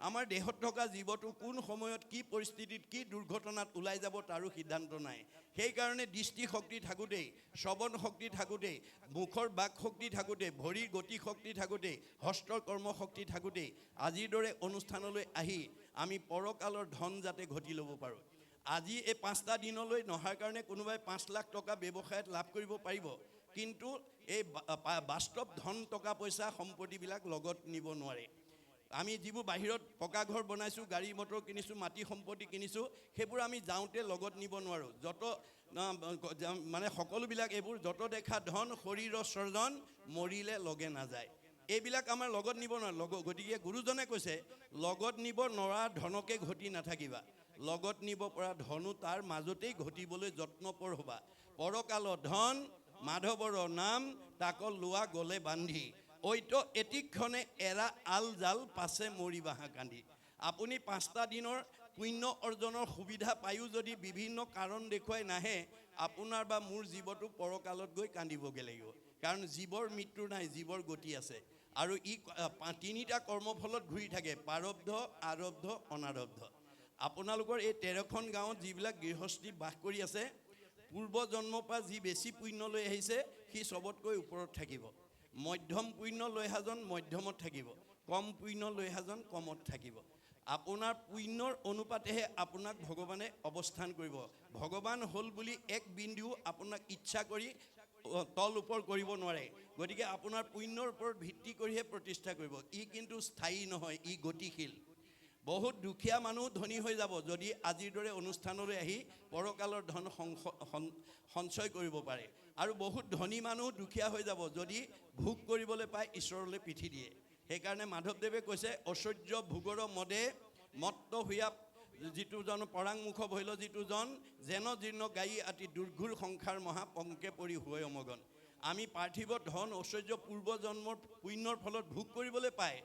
আমাৰ দেহত থকা জীৱটো কোন সময়ত কি পৰিস্থিতিত কি দুৰ্ঘটনাত ওলাই যাব তাৰো সিদ্ধান্ত নাই সেইকাৰণে দৃষ্টি শক্তি থাকোঁতেই শ্ৰৱণ শক্তি থাকোঁতেই মুখৰ বাক শক্তি থাকোঁতেই ভৰিৰ গতি শক্তি থাকোঁতেই হস্তৰ কৰ্ম শক্তি থাকোঁতেই আজিৰ দৰে অনুষ্ঠানলৈ আহি আমি পৰকালৰ ধন যাতে ঘটি ল'ব পাৰোঁ আজি এই 5টা দিনলৈ নহাৰ কাৰণে কোনোবাই 5 লাখ টকা ব্যৱসায়ত লাভ কৰিব পাৰিব কিন্তু এই বাস্তৱ ধন টকা পইচা সম্পত্তিবিলাক লগত নিব নোৱাৰে আমি যিবোৰ বাহিৰত পকা ঘৰ বনাইছোঁ গাড়ী মটৰ কিনিছোঁ মাটি সম্পত্তি কিনিছোঁ সেইবোৰ আমি যাওঁতে লগত নিব নোৱাৰোঁ যত মানে সকলোবিলাক এইবোৰ যত দেখা ধন শৰীৰৰ সৰ্জন মৰিলে লগে নাযায় এইবিলাক আমাৰ লগত নিব নোৱাৰে গতিকে গুৰুজনে কৈছে লগত নিব নোৱাৰা ধনকে ঘটি নাথাকিবা লগত নিব পৰা ধনো তাৰ মাজতেই ঘটিবলৈ যত্নপৰ হ'বা পৰকালৰ ধন মাধৱৰ নাম তাক লোৱা গলে বান্ধি ঐতো এতিক্ষণে এৰা আল জাল পাছে মৰিবা হাকান্দি আপুনি 5টা দিনৰ পুণ্য অৰ্জনৰ সুবিধা পায়ো যদি বিভিন্ন কাৰণ দেখুৱাই নাহে আপোনাৰ বা মোৰ জীৱটো পৰকালত গৈ কান্দিবগৈ লাগিব কাৰণ জীৱৰ মৃত্যু নাই জীৱৰ গতি আছে আৰু ই 3টা কৰ্মফলত ঘূৰি থাকে প্ৰাৰব্ধ আৰব্ধ অনাৰব্ধ আপোনালোকৰ এই 13খন গাঁৱত যিবিলাক গৃহস্থী বাস কৰি আছে পূৰ্ব জন্মৰ পৰা যি বেছি পুণ্য লৈ আহিছে সি চবতকৈ ওপৰত থাকিব মধ্যম পুণ্য লৈ অহাজন মধ্যমত থাকিব কম পুণ্য লৈ অহাজন কমত থাকিব। আপোনাৰ পুণ্যৰ অনুপাতেহে আপোনাক ভগৱানে অৱস্থান কৰিব। ভগৱান হ'ল বুলি এক বিন্দুও আপোনাক ইচ্ছা কৰি তল ওপৰ কৰিব নোৱাৰে। গতিকে আপোনাৰ পুণ্যৰ ওপৰত ভিত্তি কৰিহে প্ৰতিষ্ঠা কৰিব। ই কিন্তু স্থায়ী নহয়, ই গতিশীল। বহুত দুখীয়া মানুহ ধনী হৈ যাব যদি আজিৰ দৰে অনুষ্ঠানলৈ আহি পৰকালৰ ধন সঞ্চয় কৰিব পাৰে। আৰু বহুত ধনী মানুহ দুখীয়া হৈ যাব যদি ভোগ কৰিবলৈ পায় ঈশ্বৰলৈ পিঠি দিয়ে। সেইকাৰণে মাধৱদেৱে কৈছে, ঐশ্বৰ্য ভোগৰ মদে মত্ত হৈয়া যিটোজন পৰাংমুখ ভৈল যিটোজন যেন জীৰ্ণ গায়ী আতি দুৰ্ঘুৰ সংসাৰ মহা পংকে পৰি হৈ অমগন। আমি পাৰ্থিৱ ধন ঐশ্বৰ্য পূৰ্বজন্মৰ পুণ্যৰ ফলত ভোগ কৰিবলৈ পায়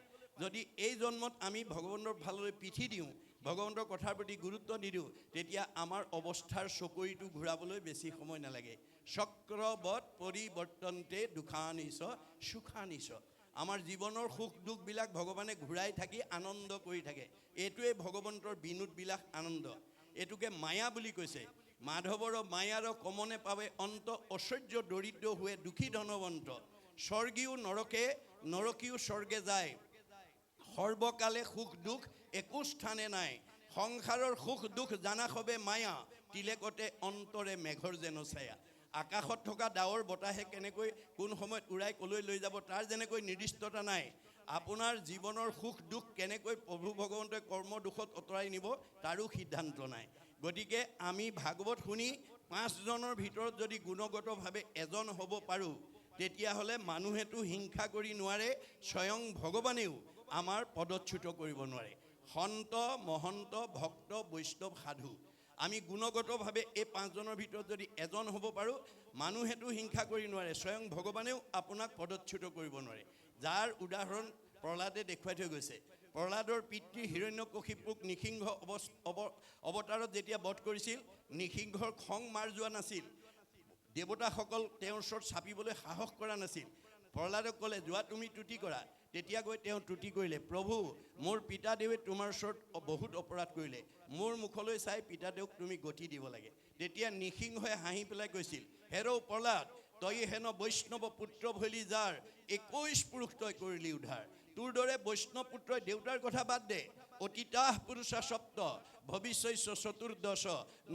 যদি এই জন্মত আমি ভগৱন্তৰ ভাললৈ পিঠি দিওঁ, ভগৱন্তৰ কথাৰ প্ৰতি গুৰুত্ব নিদিওঁ, তেতিয়া আমাৰ অৱস্থাৰ চকৰিটো ঘূৰাবলৈ বেছি সময় নালাগে। চক্ৰবৎ পৰিৱৰ্তনতে দুখানিছ সুখানিছ। আমাৰ জীৱনৰ সুখ দুখবিলাক ভগৱানে ঘূৰাই থাকি আনন্দ কৰি থাকে। এইটোৱে ভগৱন্তৰ বিনোদ বিলাস আনন্দ। এইটোকে মায়া বুলি কৈছে। মাধৱৰ মায়াৰ কমনে পাবে অন্ত, ঐশ্বৰ্য দৰিদ্ৰ হোৱে দুখী ধনৱন্ত। স্বৰ্গীয় নৰকে নৰকীয় স্বৰ্গে যায়, সৰ্বকালে সুখ দুখ একো স্থানে নাই। সংসাৰৰ সুখ দুখ জানা সবে মায়া, তিলেকতে অন্তৰে মেঘৰ যেন ছায়া। আকাশত থকা ডাৱৰ বতাহে কেনেকৈ কোন সময়ত উৰাই কলৈ লৈ যাব তাৰ যেনেকৈ নিৰ্দিষ্টতা নাই, আপোনাৰ জীৱনৰ সুখ দুখ কেনেকৈ প্ৰভু ভগৱন্তই কৰ্ম দুখত অঁতৰাই নিব তাৰো সিদ্ধান্ত নাই। গতিকে আমি ভাগৱত শুনি 5 জনৰ ভিতৰত যদি গুণগতভাৱে এজন হ'ব পাৰোঁ, তেতিয়াহ'লে মানুহেতো হিংসা কৰি নোৱাৰে, স্বয়ং ভগৱানেও আমাৰ পদচ্যুত কৰিব নোৱাৰে। সন্ত মহন্ত ভক্ত বৈষ্ণৱ সাধু আমি গুণগতভাৱে এই 5 জনৰ ভিতৰত যদি এজন হ'ব পাৰোঁ, মানুহেতো হিংসা কৰি নোৱাৰে, স্বয়ং ভগৱানেও আপোনাক পদচ্যুত কৰিব নোৱাৰে। যাৰ উদাহৰণ প্ৰহ্লাদে দেখুৱাই থৈ গৈছে। প্ৰহ্লাদৰ পিতৃ হিৰণ্যকশিপুক নৃসিংহ অৱতাৰত যেতিয়া বধ কৰিছিল, নৃসিংহৰ খং মাৰ যোৱা নাছিল। দেৱতাসকল তেওঁৰ ওচৰত চাপিবলৈ সাহস কৰা নাছিল। প্ৰহ্লাদক ক'লে, যোৱা তুমি তুতি কৰা। তেতিয়া গৈ তেওঁ তুতি কৰিলে, প্ৰভু মোৰ পিতাদেৱে তোমাৰ ওচৰত বহুত অপৰাধ কৰিলে, মোৰ মুখলৈ চাই পিতাদেৱক তুমি গতি দিব লাগে। তেতিয়া নৃসিংহই হাঁহি পেলাই কৈছিল, হেৰৌ প্ৰহ্লাদ, তই হেন বৈষ্ণৱ পুত্ৰ ভৈলি যাৰ 21 পুৰুষ তই কৰিলি উদ্ধাৰ। তোৰ দৰে বৈষ্ণৱ পুত্ৰই দেউতাৰ কথা বাদ দে, অতীতাহ পুৰুষা সপ্ত ভৱিষ্যস্য চতুৰ্দশ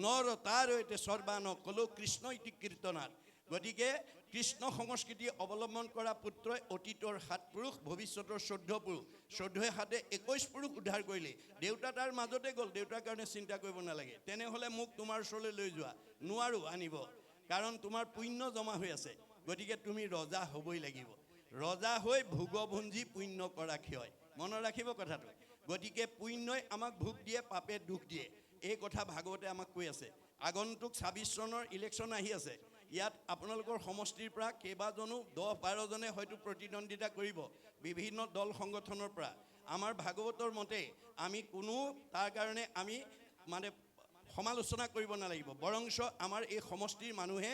নৰ তাৰ সৈতে সৰ্বান কলো কৃষ্ণ ইতি কীৰ্তনাত। গতিকে কৃষ্ণ সংস্কৃতি অৱলম্বন কৰা পুত্ৰই অতীতৰ 7 পুৰুষ, ভৱিষ্যতৰ 14 পুৰুষ, 14 7 21 পুৰুষ উদ্ধাৰ কৰিলে। দেউতা তাৰ মাজতে গ'ল, দেউতাৰ কাৰণে চিন্তা কৰিব নালাগে। তেনেহ'লে মোক তোমাৰ ওচৰলৈ লৈ যোৱা, নোৱাৰোঁ আনিব, কাৰণ তোমাৰ পুণ্য জমা হৈ আছে। গতিকে তুমি ৰজা হ'বই লাগিব। ৰজা হৈ ভোগভুঞ্জি পুণ্য কৰা ক্ষয়। মনত ৰাখিব কথাটো। গতিকে পুণ্যই আমাক ভোগ দিয়ে, পাপে দুখ দিয়ে। এই কথা ভাগৱতে আমাক কৈ আছে। আগন্তুক 26 চনৰ ইলেকশ্যন আহি আছে। ইয়াত আপোনালোকৰ সমষ্টিৰ পৰা কেইবাজনো 10-12 জনে হয়তো প্ৰতিদ্বন্দ্বিতা কৰিব, বিভিন্ন দল সংগঠনৰ পৰা। আমাৰ ভাগৱতৰ মতে আমি কোনো তাৰ কাৰণে আমি মানে সমালোচনা কৰিব নালাগিব, বৰঞ্চ আমাৰ এই সমষ্টিৰ মানুহে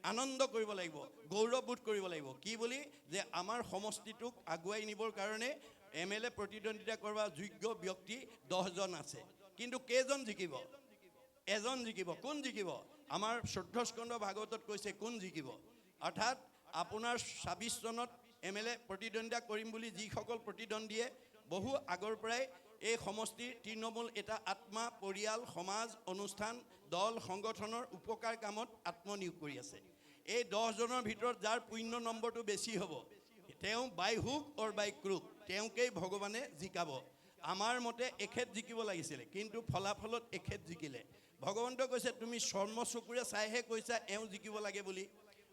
আনন্দ কৰিব লাগিব, গৌৰৱবোধ কৰিব লাগিব। কি বুলি? যে আমাৰ সমষ্টিটোক আগুৱাই নিবৰ কাৰণে MLA প্ৰতিদ্বন্দ্বিতা কৰা যোগ্য ব্যক্তি 10 জন আছে। কিন্তু কেইজন জিকিব? এজন জিকিব। কোন জিকিব? আমাৰ 14 স্কন্ধ ভাগৱতত কৈছে কোন জিকিব। অৰ্থাৎ আপোনাৰ 26 চনত MLA প্ৰতিদ্বন্দ্বিতা কৰিম বুলি যিসকল প্ৰতিদ্বন্দ্বীয়ে বহু আগৰ পৰাই এই সমষ্টিৰ তৃণমূল এটা আত্মা, পৰিয়াল, সমাজ, অনুষ্ঠান, দল, সংগঠনৰ উপকাৰ কামত আত্মনিয়োগ কৰি আছে। এই 10 জনৰ ভিতৰত যাৰ পুণ্য নম্বৰটো বেছি হ'ব, তেওঁ বাই হুক অৰ বাই ক্ৰুক, তেওঁকেই ভগৱানে জিকাব। আমাৰ মতে এখেত জিকিব লাগিছিলে, কিন্তু ফলাফলত এখেত জিকিলে। ভগৱন্তই কৈছে তুমি চৰ্ম চকুৰে চাইহে কৈছা এওঁ জিকিব লাগে বুলি।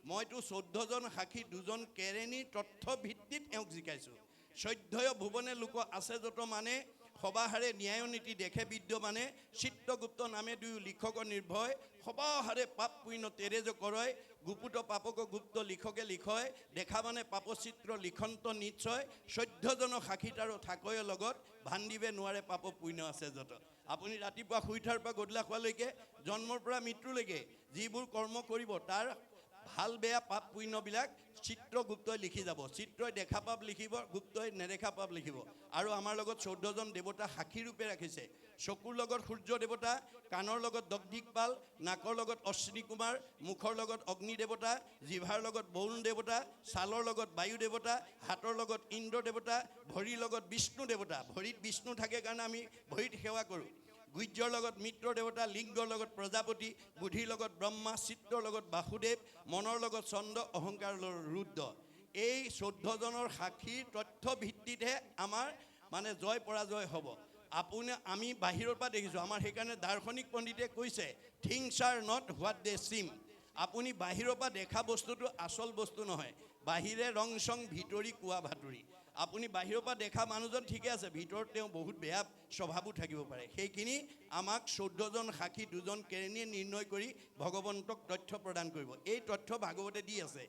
মইতো 14 জন সাক্ষী 2 জন কেৰেণীৰ তথ্য ভিত্তিত এওঁক জিকাইছোঁ। 14 ভুৱনে লোক আছে যত মানে, সবাহাৰে ন্যায় নীতি দেখে বিদ্যমানে, চিত্ৰগুপ্ত নামে 2 লিখক নিৰ্ভয়, সবাহাৰে পাপ পুণ্য তেৰেজ কৰয়, গুপুত পাপক গুপ্ত লিখকে লিখয়, দেখা মানে পাপচিত্ৰ লিখন্ত নিশ্চয়, 14 জন সাক্ষীত আৰু থাকয় লগত, ভান্দিবে নোৱাৰে পাপ পুণ্য আছে যত। আপুনি ৰাতিপুৱা শুই উঠাৰ পৰা গধূলা খোৱালৈকে, জন্মৰ পৰা মৃত্যুলৈকে যিবোৰ কৰ্ম কৰিব তাৰ ভাল বেয়া পাপ পুণ্যবিলাক চিত্ৰগুপ্তই লিখি যাব। চিত্ৰই দেখা পাপ লিখিব, গুপ্তই নেদেখা পাপ লিখিব। আৰু আমাৰ লগত 14জন দেৱতা সাক্ষী ৰূপে ৰাখিছে। চকুৰ লগত সূৰ্য দেৱতা, কাণৰ লগত দগদিকপাল, নাকৰ লগত অশ্বিনী কুমাৰ, মুখৰ লগত অগ্নি দেৱতা, জিভাৰ লগত বৰুণ দেৱতা, ছালৰ লগত বায়ু দেৱতা, হাতৰ লগত ইন্দ্ৰ দেৱতা, ভৰিৰ লগত বিষ্ণু দেৱতা। ভৰিত বিষ্ণু থাকে কাৰণে আমি ভৰিত সেৱা কৰোঁ। গুহ্যৰ লগত মিত্ৰ দেৱতা, লিংগৰ লগত প্ৰজাপতি, বুদ্ধিৰ লগত ব্ৰহ্মা, চিত্ৰৰ লগত বাসুদেৱ, মনৰ লগত চন্দ্ৰ, অহংকাৰৰ লগত ৰুদ্ৰ। এই 14জনৰ সাক্ষীৰ তথ্য ভিত্তিতহে আমাৰ মানে জয় পৰাজয় হ'ব। আমি বাহিৰৰ পৰা দেখিছোঁ, আমাৰ সেইকাৰণে দাৰ্শনিক পণ্ডিতে কৈছে things are not what they seem. আপুনি বাহিৰৰ পৰা দেখা বস্তুটো আচল বস্তু নহয়। বাহিৰে ৰং চং, ভিতৰি কোৱা ভাতুৰি। আপুনি বাহিৰৰ পৰা দেখা মানুহজন ঠিকে আছে, ভিতৰত তেওঁ বহুত বেয়া স্বভাৱো থাকিব পাৰে। সেইখিনি আমাক 14জন সাক্ষী 2জন কেৰেণীয়ে নিৰ্ণয় কৰি ভগৱন্তক তথ্য প্ৰদান কৰিব। এই তথ্য ভাগৱতে দি আছে।